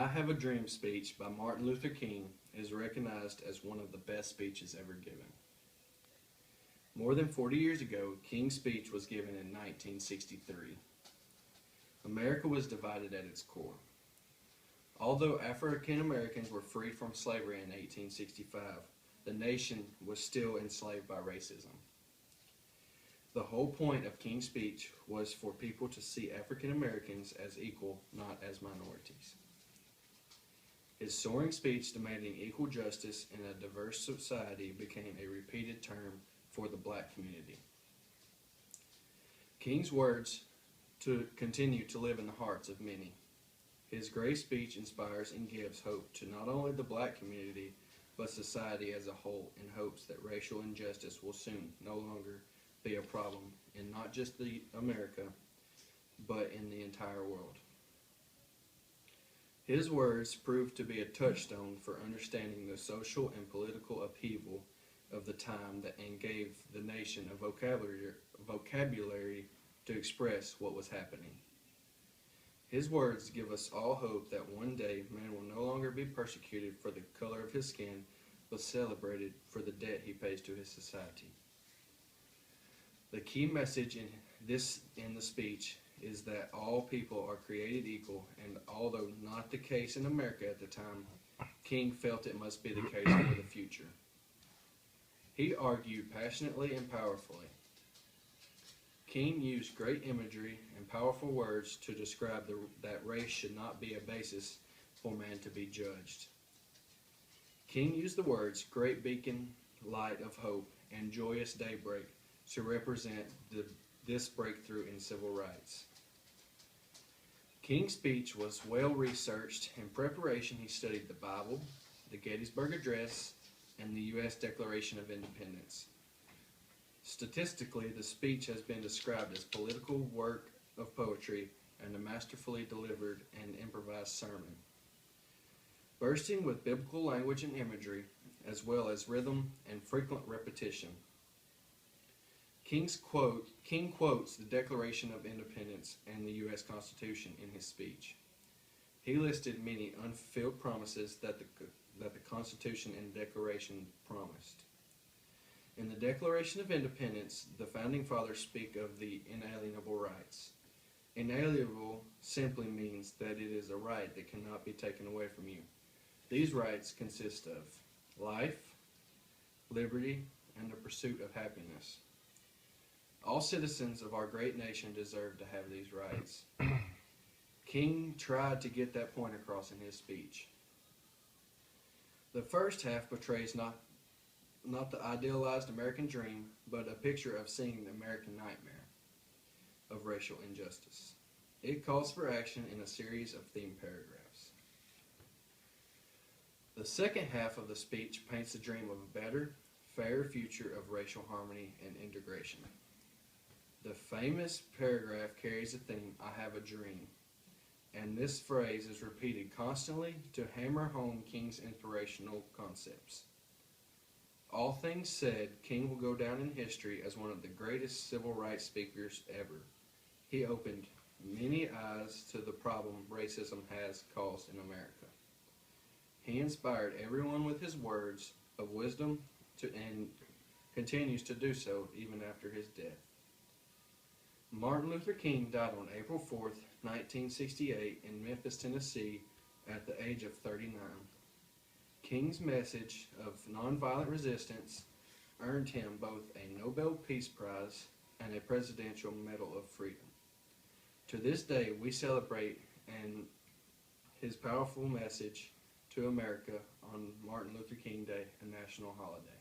I Have a Dream speech by Martin Luther King is recognized as one of the best speeches ever given. More than 40 years ago, King's speech was given in 1963. America was divided at its core. Although African Americans were freed from slavery in 1865, the nation was still enslaved by racism. The whole point of King's speech was for people to see African Americans as equal, not as minorities. His soaring speech demanding equal justice in a diverse society became a repeated term for the black community. King's words to continue to live in the hearts of many. His great speech inspires and gives hope to not only the black community, but society as a whole, in hopes that racial injustice will soon no longer be a problem in not just America, but in the entire world. His words proved to be a touchstone for understanding the social and political upheaval of the time and gave the nation a vocabulary to express what was happening. His words give us all hope that one day man will no longer be persecuted for the color of his skin, but celebrated for the debt he pays to his society. The key message in the speech is that all people are created equal, and although not the case in America at the time, King felt it must be the case for the future. He argued passionately and powerfully. King used great imagery and powerful words to describe that race should not be a basis for man to be judged. King used the words great beacon, light of hope, and joyous daybreak to represent this breakthrough in civil rights. King's speech was well researched. In preparation, he studied the Bible, the Gettysburg Address, and the U.S. Declaration of Independence. Statistically, the speech has been described as political work of poetry and a masterfully delivered and improvised sermon. Bursting with biblical language and imagery, as well as rhythm and frequent repetition. King quotes the Declaration of Independence and the U.S. Constitution in his speech. He listed many unfulfilled promises that the Constitution and Declaration promised. In the Declaration of Independence, the Founding Fathers speak of the inalienable rights. Inalienable simply means that it is a right that cannot be taken away from you. These rights consist of life, liberty, and the pursuit of happiness. All citizens of our great nation deserve to have these rights. King tried to get that point across in his speech. The first half portrays not the idealized American dream, but a picture of seeing the American nightmare of racial injustice. It calls for action in a series of theme paragraphs. The second half of the speech paints a dream of a better, fairer future of racial harmony and integration. The famous paragraph carries the theme, I have a dream, and this phrase is repeated constantly to hammer home King's inspirational concepts. All things said, King will go down in history as one of the greatest civil rights speakers ever. He opened many eyes to the problem racism has caused in America. He inspired everyone with his words of wisdom and continues to do so even after his death. Martin Luther King died on April 4th, 1968 in Memphis, Tennessee at the age of 39. King's message of nonviolent resistance earned him both a Nobel Peace Prize and a Presidential Medal of Freedom. To this day, we celebrate his powerful message to America on Martin Luther King Day, a national holiday.